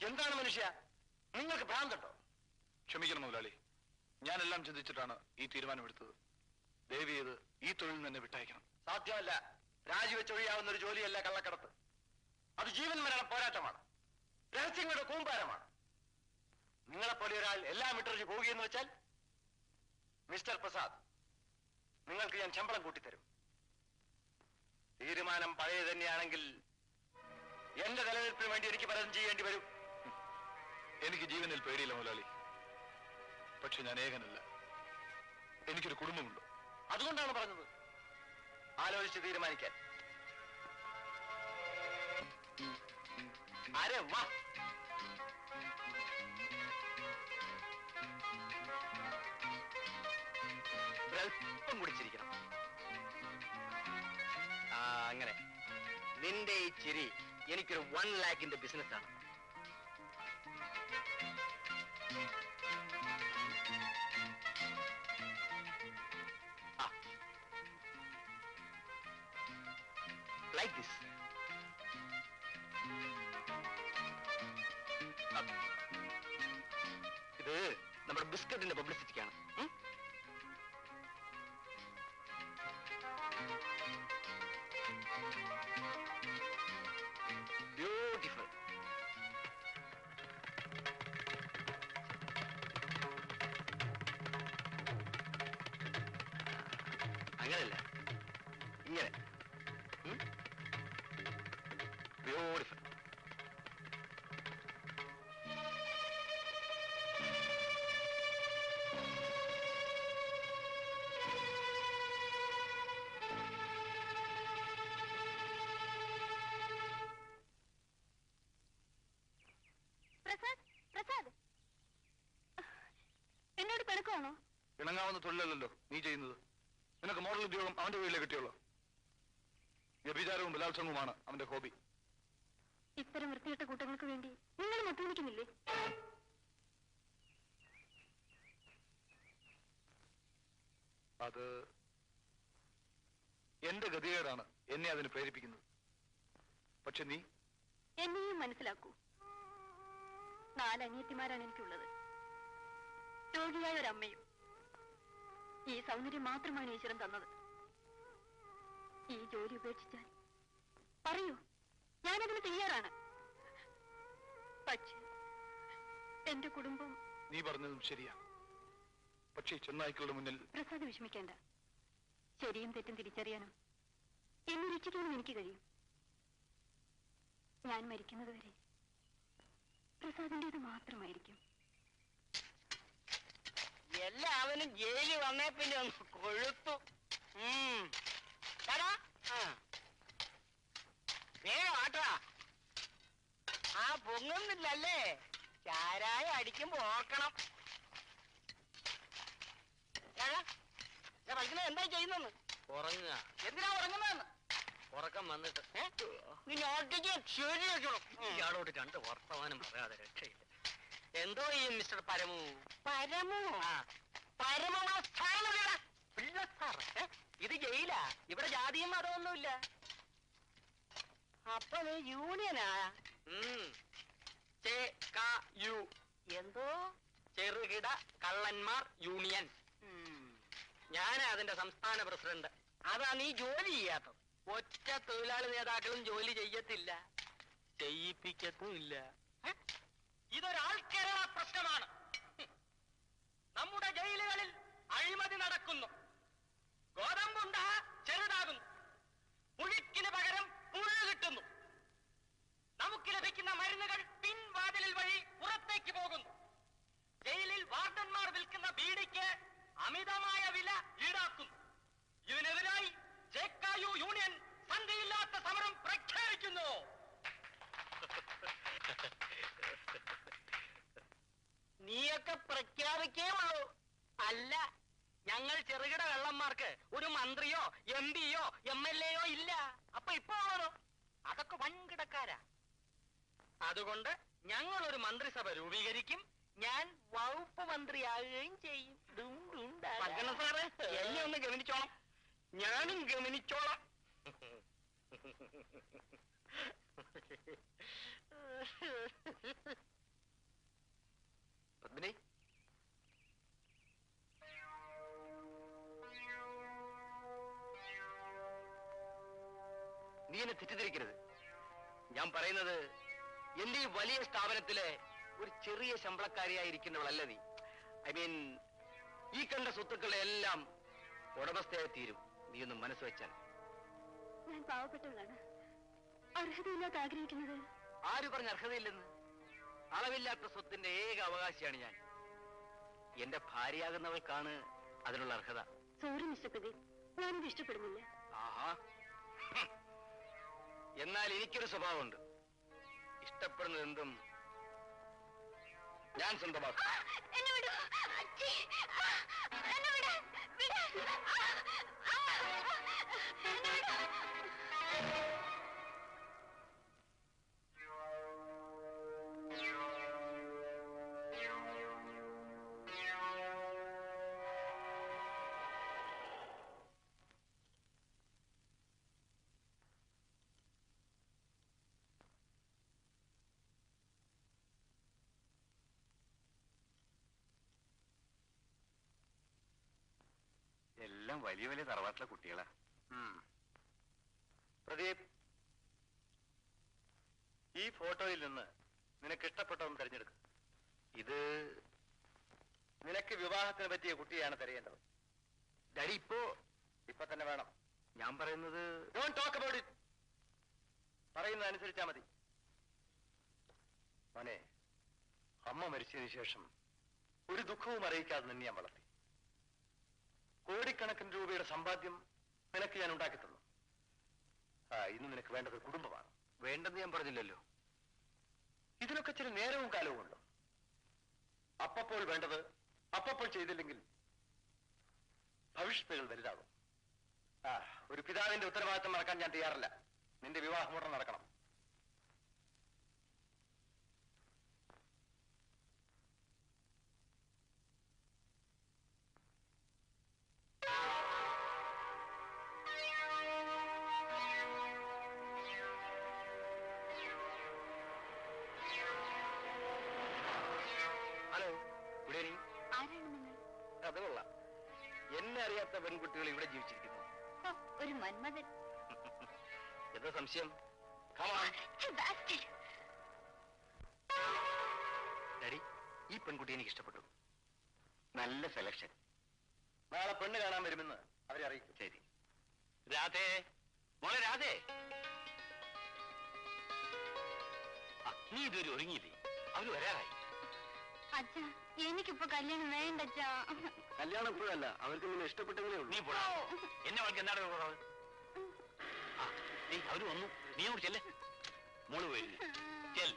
എന്താണ് മനുഷ്യ, നിങ്ങൾക്ക് ഭ്രാന്തട്ടോ? ക്ഷമിക്കണം മുതലാളി, ഞാനെല്ലാം ചിന്തിച്ചിട്ടാണ് ഈ തീരുമാനമെടുത്തത്. ദയവ് ചെയ്ത് ഈ തൊഴിൽ തന്നെ വിട്ടയക്കണം. സാധ്യമല്ല. രാജിവെച്ചൊഴിയാവുന്ന ഒരു ജോലിയല്ല കള്ളക്കടത്ത്. അത് ജീവൻ മരണ പോരാട്ടമാണ്, രഹസ്യങ്ങളുടെ കൂമ്പാരമാണ്. നിങ്ങളെപ്പോലെ ഒരാൾ എല്ലാം വിട്ടറിഞ്ഞ് പോവുകയെന്ന് വെച്ചാൽ, മിസ്റ്റർ പ്രസാദ്, നിങ്ങൾക്ക് ഞാൻ ശമ്പളം കൂട്ടിത്തരും. തീരുമാനം പഴയ തന്നെയാണെങ്കിൽ എന്റെ നിലനിൽപ്പിന് വേണ്ടി എനിക്ക് പലതും ചെയ്യേണ്ടി വരും. എനിക്ക് ജീവനിൽ പേടിയില്ല മുതലാളി, പക്ഷെ ഞാൻ ഏകനല്ല, എനിക്കൊരു കുടുംബമുണ്ട്. അതുകൊണ്ടാണ് പറഞ്ഞത് ആലോചിച്ച് തീരുമാനിക്കാൻ. ആരെ വാ. ഒരൽപ്പം കുടിച്ചിരിക്കണം. അങ്ങനെ നിന്റെ ഈ ചിരി എനിക്കൊരു 1 lakhന്റെ ബിസിനസ്സാണ്. Like this. ഇത് നമ്മുടെ ബിസ്ക്കറ്റിന്റെ പബ്ലിസിറ്റിക്കാണ്. ബ്യൂട്ടിഫുൾ. അങ്ങനല്ല, ഇങ്ങനെ. ബ്യൂട്ടിഫുൾ. എന്നോട് പിണക്കമാണോ? ഇണങ്ങാവുന്ന തൊഴിലല്ലോ നീ ചെയ്യുന്നത്. നിനക്ക് മോഡൽ ഉദ്യോഗം അവന്റെ വീട്ടിലേ കിട്ടിയുള്ളൂ. വ്യഭിചാരവും ബലാത്സംഗവുമാണ് അവന്റെ ഹോബി. ഇത്തരം വൃത്തികെട്ട കൂട്ടങ്ങൾക്ക് വേണ്ടി നിങ്ങൾ മത്സരിക്കുന്നില്ലേ? അത് എന്റെ ഗതികേടാണ് എന്നെ അതിന് പ്രേരിപ്പിക്കുന്നത്. പക്ഷെ നീ എന്നെയും മനസ്സിലാക്കൂ. 4 അനിയത്തിമാരാണ് എനിക്കുള്ളത്. രോഗിയായ ഒരമ്മയും. ഈ സൗന്ദര്യം മാത്രമാണ് ഈശ്വരൻ തന്നത്. ഈ ജോലി ഉപേക്ഷിച്ചാൽ പറയൂ, ഞാനതിന് തയ്യാറാണ്. പക്ഷേ എന്റെ കുടുംബം. നീ പറഞ്ഞതും ശരിയാ. പക്ഷേ ചെന്നായ്ക്കളുടെ മുന്നിൽ. പ്രസാദ് വിഷമിക്കേണ്ട. ശരിയും തെറ്റും തിരിച്ചറിയാനും എന്നെ രക്ഷിക്കാനും എനിക്ക് കഴിയും. ഞാൻ മരിക്കുന്നത് വരെ പ്രസാദിന്റേത് മാത്രമായിരിക്കും. എല്ലാവനും ജയിലിൽ വന്നേ പിന്നെ ഒന്ന് കൊഴുത്തു. വേഗം ആട്ടാ. ആ പൊങ്ങുന്നില്ലല്ലേ? ചാരായ അടിക്കുമ്പോ ഓർക്കണം. പഠിക്കുന്നത് എന്താ ചെയ്യുന്നെന്ന്? ഉറങ്ങുക. എന്തിനാ ഉറങ്ങുന്നതെന്ന്? ഉറക്കം വന്നിട്ട് നീ നോട്ടിക്ക് ശരി വെച്ചോളും. ഇയാളോട് 2 വർത്തമാനം പറയാതെ രക്ഷയില്ല. എന്തോ ഈ മിസ്റ്റർ പരമു. പരമു പരമ ഇത് ജയിലാ. ഇവിടെ ജാതിയും മതമൊന്നുമില്ല. അപ്പൊ നീ യൂണിയനാ? എന്തോ ചെറുകിട കള്ളന്മാർ യൂണിയൻ. ഞാനാ അതിന്റെ സംസ്ഥാന പ്രസിഡന്റ്. അതാ നീ ജോലി ചെയ്യാത്തത്. ഒറ്റ തൊഴിലാളി നേതാക്കളും ജോലി ചെയ്യത്തില്ല, ചെയ്യിപ്പിക്കത്തുമില്ല. ഇതൊരാൾക്കേരള പ്രശ്നമാണ്. നമ്മുടെ ജയിലുകളിൽ അഴിമതി നടക്കുന്നു. ഗോതമ്പുണ്ട ചെറുതാകുന്നു. പുഴുക്കിന് പകരം പുഴു കിട്ടുന്നു. നമുക്ക് ലഭിക്കുന്ന മരുന്നുകൾ പിൻവാതിലിൽ വഴി പുറത്തേക്ക് പോകുന്നു. ജയിലിൽ വാർഡന്മാർ വിൽക്കുന്ന ബീഡിക്ക് അമിതമായ വില ഈടാക്കുന്നു. ഇതിനെതിരായി ജെക്കായു യൂണിയൻ സന്ധിയില്ലാത്ത സമരം പ്രഖ്യാപിക്കുന്നു. നീയൊക്കെ പ്രഖ്യാപിക്കേ ഉള്ളൂ. അല്ല, ഞങ്ങൾ ചെറുകിട കള്ളന്മാർക്ക് ഒരു മന്ത്രിയോ MP യോ MLA യോ ഇല്ല. അപ്പൊ ഇപ്പൊ ആണോ? അതൊക്കെ വൻകിടക്കാരാ. അതുകൊണ്ട് ഞങ്ങൾ ഒരു മന്ത്രിസഭ രൂപീകരിക്കും. ഞാൻ വകുപ്പ് മന്ത്രിയാകുകയും ചെയ്യും. സാറ് എന്നെ ഒന്ന് ഗമനിച്ചോളാം. ഞാനും ഗമനിച്ചോളാം. എന്നെ തെറ്റിദ്ധരിക്കരുത്. ഞാൻ പറയുന്നത് എന്റെ ഈ വലിയ സ്ഥാപനത്തിലെ ഒരു ചെറിയ ശമ്പളക്കാരിയായിരിക്കുന്നവളല്ല നീ. ഐ മീൻ, ഈ കണ്ട സ്വത്തുക്കളെ എല്ലാം ഉടമസ്ഥയായി തീരും നീ ഒന്ന് മനസ്സ് വെച്ചാൽ. ഞാൻ പാവപ്പെട്ടവളാണ്, അർഹതയില്ലാത്ത ആഗ്രഹിക്കുന്നത്. ആര് പറഞ്ഞ അർഹതയില്ലെന്ന്? അളവില്ലാത്ത സ്വത്തിന്റെ ഏക അവകാശിയാണ് ഞാൻ. എന്റെ ഭാര്യയാകുന്നവൾക്കാണ് അതിനുള്ള അർഹത. സോറി മിസ്റ്റർ പ്രദീപ്, ഞാനത് ഇഷ്ടപ്പെടുന്നില്ല. ആഹാ. എന്നാൽ എനിക്കൊരു സ്വഭാവമുണ്ട്. ഇഷ്ടപ്പെടുന്നത് എന്തും ഞാൻ സ്വന്തമാക്കും. എന്നെ വിടൂ. അച്ഛി. എന്നെ വിട്. വിട്. എന്നെ വിടൂ. എല്ലാം വലിയ വലിയ തറവാട്ടിലെ കുട്ടികളാ. പ്രദീപ്, ഈ ഫോട്ടോയിൽ നിന്ന് നിനക്ക് ഇഷ്ടപ്പെട്ടതൊന്ന് തിരഞ്ഞെടുക്കും. ഇത് നിനക്ക് വിവാഹത്തിന് പറ്റിയ കുട്ടിയാണ് തിരയേണ്ടത്. ഡാഡി, ഇപ്പൊ തന്നെ വേണം. ഞാൻ പറയുന്നത് ഡോണ്ട് ടോക്ക് അബൌട്ട് ഇറ്റ്. പറയുന്നത് അനുസരിച്ചാ മതി. മോനെ, അമ്മ മരിച്ചതിന് ശേഷം ഒരു ദുഃഖവും അറിയിക്കാതെ നിന്നെ ഞാൻ വളർത്തി. കോടിക്കണക്കിന് രൂപയുടെ സമ്പാദ്യം നിനക്ക് ഞാൻ ഉണ്ടാക്കി തന്നു. ഇന്ന് നിനക്ക് വേണ്ടത് കുടുംബമാണ്. വേണ്ടെന്ന് ഞാൻ പറഞ്ഞില്ലല്ലോ. ഇതിനൊക്കെ ചില നേരവും കാലവും ഉണ്ടോ? അപ്പപ്പോൾ വേണ്ടത് അപ്പപ്പോൾ ചെയ്തില്ലെങ്കിൽ ഭവിഷ്യത്തുകൾ വലുതാകും. ഒരു പിതാവിന്റെ ഉത്തരവാദിത്തം മറക്കാൻ ഞാൻ തയ്യാറല്ല. നിന്റെ വിവാഹം ഉടനെ നടക്കണം. Hello, good evening. ആരാണ് നിങ്ങൾ? അത് കൊള്ളാം. എന്നെ അറിയാത്ത പെൺകുട്ടികൾ ഇവിടെ ജീവിച്ചിരിക്കുന്നു. ഒരു മന്മഥൻ. എന്താ സംശയം? ഡാഡി, ഈ പെൺകുട്ടി എനിക്ക് ഇഷ്ടപ്പെട്ടു. നല്ല സെലക്ഷൻ. നാളെ പെണ്ണ് കാണാൻ വരുമെന്ന് അവരെ അറിയിക്കും. ശരി. രാധേ, മോളെ രാധേ, നീ ഇതുവരെ ഒരുങ്ങിയില്ലേ? അവര് വരാറായി. അച്ഛാ, എനിക്കിപ്പോ കല്യാണം വേണ്ട അച്ഛാ. കല്യാണം ഇപ്പോഴല്ല, അവർക്ക് നിന്നെ ഇഷ്ടപ്പെട്ടതേ ഉള്ളൂ. നീ പോടാ. എന്നെ അവൾക്ക് എന്താണ് കുറവ്? അവര് വന്നു. നീ അങ്ങോട്ട് ചെല്ലേ. മോള് പോയി ചെല്ല്.